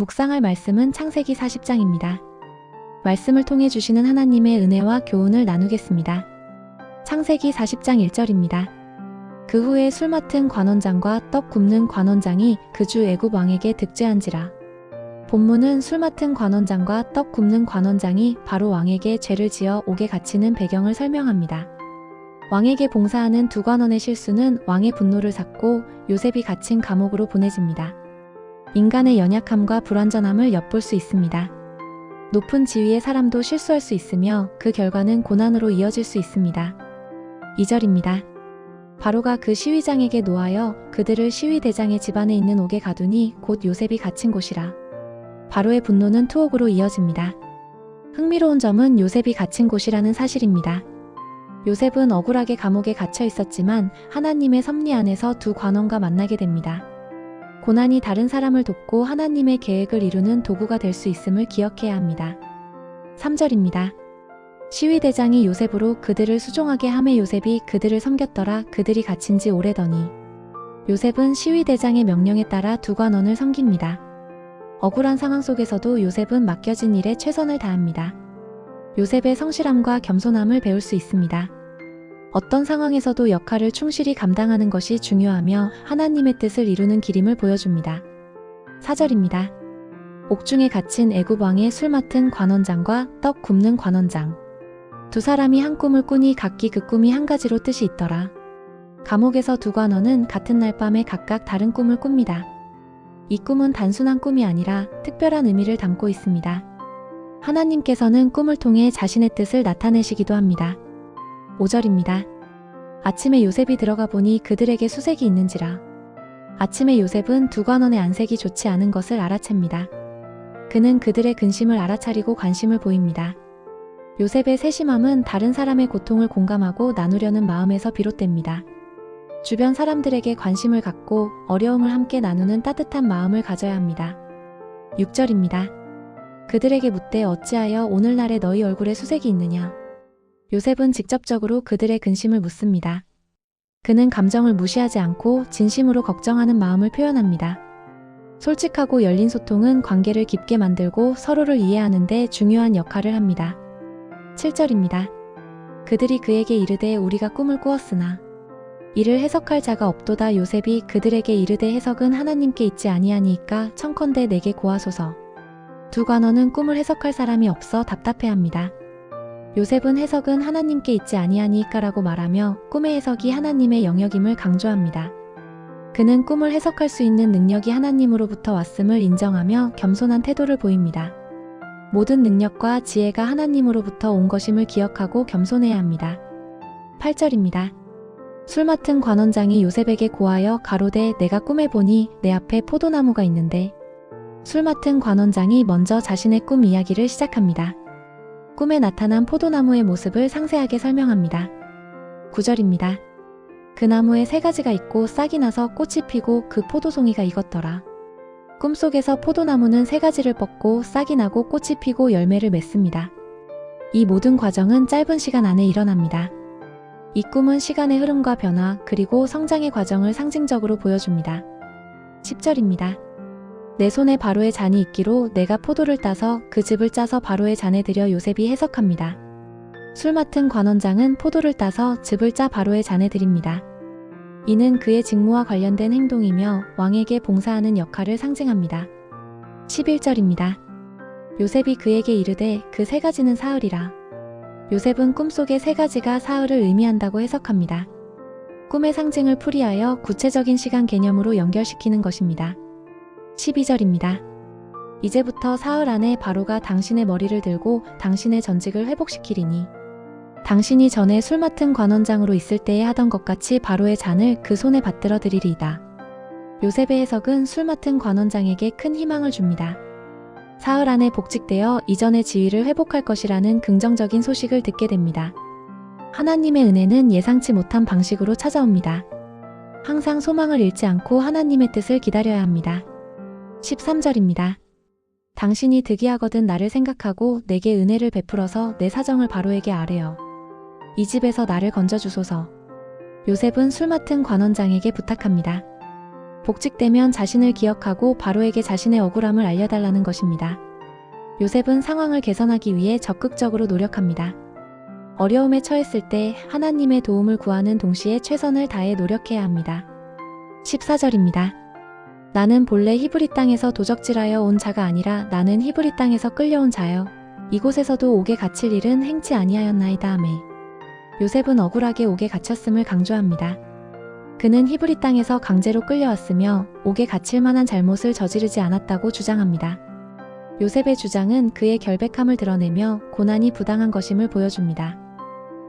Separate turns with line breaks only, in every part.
묵상할 말씀은 창세기 40장입니다. 말씀을 통해 주시는 하나님의 은혜와 교훈을 나누겠습니다. 창세기 40장 1절입니다. 그 후에 술 맡은 관원장과 떡 굽는 관원장이 그 주 애굽 왕에게 득죄한지라. 본문은 술 맡은 관원장과 떡 굽는 관원장이 바로 왕에게 죄를 지어 옥에 갇히는 배경을 설명합니다. 왕에게 봉사하는 두 관원의 실수는 왕의 분노를 샀고 요셉이 갇힌 감옥으로 보내집니다. 인간의 연약함과 불완전함을 엿볼 수 있습니다. 높은 지위의 사람도 실수할 수 있으며 그 결과는 고난으로 이어질 수 있습니다. 2절입니다. 바로가 그 시위장에게 노하여 그들을 시위대장의 집안에 있는 옥에 가두니 곧 요셉이 갇힌 곳이라. 바로의 분노는 투옥으로 이어집니다. 흥미로운 점은 요셉이 갇힌 곳이라는 사실입니다. 요셉은 억울하게 감옥에 갇혀 있었지만 하나님의 섭리 안에서 두 관원과 만나게 됩니다. 고난이 다른 사람을 돕고 하나님의 계획을 이루는 도구가 될 수 있음을 기억해야 합니다. 3절입니다. 시위대장이 요셉으로 그들을 수종하게 하매 요셉이 그들을 섬겼더라. 그들이 갇힌 지 오래더니. 요셉은 시위대장의 명령에 따라 두 관원을 섬깁니다. 억울한 상황 속에서도 요셉은 맡겨진 일에 최선을 다합니다. 요셉의 성실함과 겸손함을 배울 수 있습니다. 어떤 상황에서도 역할을 충실히 감당하는 것이 중요하며 하나님의 뜻을 이루는 길임을 보여줍니다. 4절입니다. 옥중에 갇힌 애굽 왕의 술 맡은 관원장과 떡 굽는 관원장. 두 사람이 한 꿈을 꾸니 각기 그 꿈이 한 가지로 뜻이 있더라. 감옥에서 두 관원은 같은 날 밤에 각각 다른 꿈을 꿉니다. 이 꿈은 단순한 꿈이 아니라 특별한 의미를 담고 있습니다. 하나님께서는 꿈을 통해 자신의 뜻을 나타내시기도 합니다. 5절입니다. 아침에 요셉이 들어가 보니 그들에게 수색이 있는지라. 아침에 요셉은 두 관원의 안색이 좋지 않은 것을 알아챕니다. 그는 그들의 근심을 알아차리고 관심을 보입니다. 요셉의 세심함은 다른 사람의 고통을 공감하고 나누려는 마음에서 비롯됩니다. 주변 사람들에게 관심을 갖고 어려움을 함께 나누는 따뜻한 마음을 가져야 합니다. 6절입니다. 그들에게 묻되 어찌하여 오늘날에 너희 얼굴에 수색이 있느냐. 요셉은 직접적으로 그들의 근심을 묻습니다. 그는 감정을 무시하지 않고 진심으로 걱정하는 마음을 표현합니다. 솔직하고 열린 소통은 관계를 깊게 만들고 서로를 이해하는 데 중요한 역할을 합니다. 7절입니다. 그들이 그에게 이르되 우리가 꿈을 꾸었으나 이를 해석할 자가 없도다. 요셉이 그들에게 이르되 해석은 하나님께 있지 아니하니이까 청컨대 내게 고하소서. 두 관원은 꿈을 해석할 사람이 없어 답답해합니다. 요셉은 해석은 하나님께 있지 아니하니까라고 말하며 꿈의 해석이 하나님의 영역임을 강조합니다. 그는 꿈을 해석할 수 있는 능력이 하나님으로부터 왔음을 인정하며 겸손한 태도를 보입니다. 모든 능력과 지혜가 하나님으로부터 온 것임을 기억하고 겸손해야 합니다. 8절입니다. 술 맡은 관원장이 요셉에게 고하여 가로되 내가 꿈에 보니 내 앞에 포도나무가 있는데. 술 맡은 관원장이 먼저 자신의 꿈 이야기를 시작합니다. 꿈에 나타난 포도나무의 모습을 상세하게 설명합니다. 9절입니다. 그 나무에 세 가지가 있고 싹이 나서 꽃이 피고 그 포도송이가 익었더라. 꿈속에서 포도나무는 세 가지를 뻗고 싹이 나고 꽃이 피고 열매를 맺습니다. 이 모든 과정은 짧은 시간 안에 일어납니다. 이 꿈은 시간의 흐름과 변화 그리고 성장의 과정을 상징적으로 보여줍니다. 10절입니다. 내 손에 바로의 잔이 있기로 내가 포도를 따서 그 즙을 짜서 바로의 잔에 들여. 요셉이 해석합니다. 술 맡은 관원장은 포도를 따서 즙을 짜 바로의 잔에 드립니다. 이는 그의 직무와 관련된 행동이며 왕에게 봉사하는 역할을 상징합니다. 11절입니다. 요셉이 그에게 이르되 그 세 가지는 사흘이라. 요셉은 꿈속의 세 가지가 사흘을 의미한다고 해석합니다. 꿈의 상징을 풀이하여 구체적인 시간 개념으로 연결시키는 것입니다. 12절입니다. 이제부터 사흘 안에 바로가 당신의 머리를 들고 당신의 전직을 회복시키리니 당신이 전에 술 맡은 관원장으로 있을 때에 하던 것 같이 바로의 잔을 그 손에 받들어 드리리이다. 요셉의 해석은 술 맡은 관원장에게 큰 희망을 줍니다. 사흘 안에 복직되어 이전의 지위를 회복할 것이라는 긍정적인 소식을 듣게 됩니다. 하나님의 은혜는 예상치 못한 방식으로 찾아옵니다. 항상 소망을 잃지 않고 하나님의 뜻을 기다려야 합니다. 13절입니다. 당신이 득이하거든 나를 생각하고 내게 은혜를 베풀어서 내 사정을 바로에게 아뢰어. 이 집에서 나를 건져주소서. 요셉은 술 맡은 관원장에게 부탁합니다. 복직되면 자신을 기억하고 바로에게 자신의 억울함을 알려달라는 것입니다. 요셉은 상황을 개선하기 위해 적극적으로 노력합니다. 어려움에 처했을 때 하나님의 도움을 구하는 동시에 최선을 다해 노력해야 합니다. 14절입니다. 나는 본래 히브리 땅에서 도적질하여 온 자가 아니라 나는 히브리 땅에서 끌려온 자여 이곳에서도 옥에 갇힐 일은 행치 아니하였나이다 하매 요셉은 억울하게 옥에 갇혔음을 강조합니다. 그는 히브리 땅에서 강제로 끌려왔으며 옥에 갇힐 만한 잘못을 저지르지 않았다고 주장합니다. 요셉의 주장은 그의 결백함을 드러내며 고난이 부당한 것임을 보여줍니다.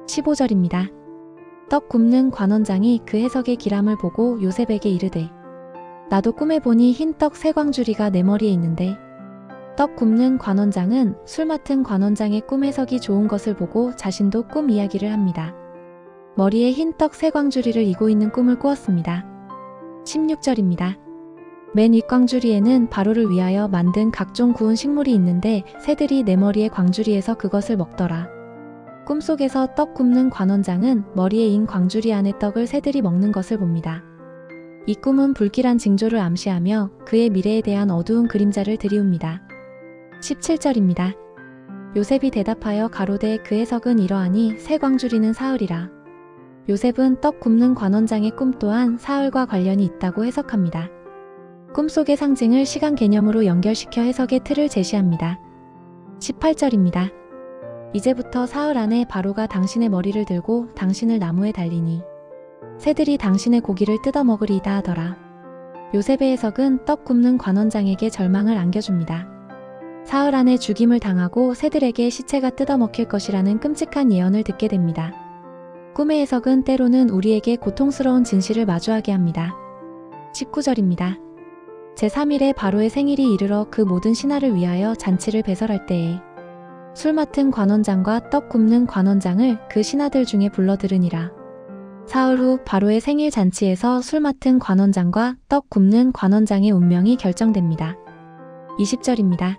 15절입니다. 떡 굽는 관원장이 그 해석의 기람을 보고 요셉에게 이르되 나도 꿈에 보니 흰 떡 세 광주리가 내 머리에 있는데 떡 굽는 관원장은 술 맡은 관원장의 꿈 해석이 좋은 것을 보고 자신도 꿈 이야기를 합니다. 머리에 흰 떡 세 광주리를 이고 있는 꿈을 꾸었습니다. 16절입니다. 맨 윗광주리에는 바로를 위하여 만든 각종 구운 식물이 있는데 새들이 내 머리의 광주리에서 그것을 먹더라. 꿈속에서 떡 굽는 관원장은 머리에 인 광주리 안의 떡을 새들이 먹는 것을 봅니다. 이 꿈은 불길한 징조를 암시하며 그의 미래에 대한 어두운 그림자를 드리웁니다. 17절입니다. 요셉이 대답하여 가로되 그 해석은 이러하니 새 광주리는 사흘이라. 요셉은 떡 굽는 관원장의 꿈 또한 사흘과 관련이 있다고 해석합니다. 꿈속의 상징을 시간 개념으로 연결시켜 해석의 틀을 제시합니다. 18절입니다. 이제부터 사흘 안에 바로가 당신의 머리를 들고 당신을 나무에 달리니 새들이 당신의 고기를 뜯어먹으리이다 하더라. 요셉의 해석은 떡 굽는 관원장에게 절망을 안겨줍니다. 사흘 안에 죽임을 당하고 새들에게 시체가 뜯어먹힐 것이라는 끔찍한 예언을 듣게 됩니다. 꿈의 해석은 때로는 우리에게 고통스러운 진실을 마주하게 합니다. 19절입니다. 제3일에 바로의 생일이 이르러 그 모든 신하를 위하여 잔치를 배설할 때에 술 맡은 관원장과 떡 굽는 관원장을 그 신하들 중에 불러 들으니라. 사흘 후 바로의 생일 잔치에서 술 맡은 관원장과 떡 굽는 관원장의 운명이 결정됩니다. 20절입니다.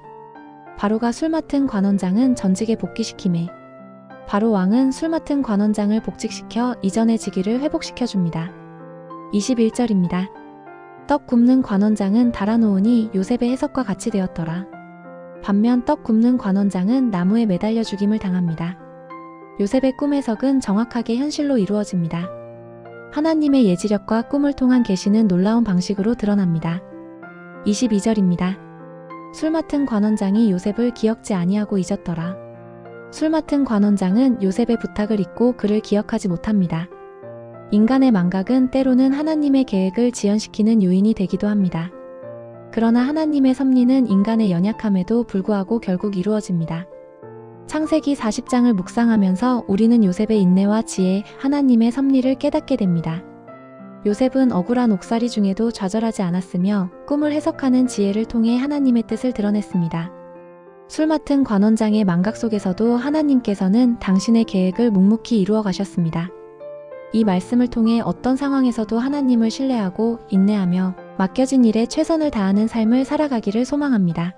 바로가 술 맡은 관원장은 전직에 복귀시키매 바로 왕은 술 맡은 관원장을 복직시켜 이전의 직위를 회복시켜줍니다. 21절입니다. 떡 굽는 관원장은 달아놓으니 요셉의 해석과 같이 되었더라. 반면 떡 굽는 관원장은 나무에 매달려 죽임을 당합니다. 요셉의 꿈 해석은 정확하게 현실로 이루어집니다. 하나님의 예지력과 꿈을 통한 계시는 놀라운 방식으로 드러납니다. 22절입니다. 술 맡은 관원장이 요셉을 기억지 아니하고 잊었더라. 술 맡은 관원장은 요셉의 부탁을 잊고 그를 기억하지 못합니다. 인간의 망각은 때로는 하나님의 계획을 지연시키는 요인이 되기도 합니다. 그러나 하나님의 섭리는 인간의 연약함에도 불구하고 결국 이루어집니다. 창세기 40장을 묵상하면서 우리는 요셉의 인내와 지혜, 하나님의 섭리를 깨닫게 됩니다. 요셉은 억울한 옥살이 중에도 좌절하지 않았으며 꿈을 해석하는 지혜를 통해 하나님의 뜻을 드러냈습니다. 술 맡은 관원장의 망각 속에서도 하나님께서는 당신의 계획을 묵묵히 이루어 가셨습니다. 이 말씀을 통해 어떤 상황에서도 하나님을 신뢰하고 인내하며 맡겨진 일에 최선을 다하는 삶을 살아가기를 소망합니다.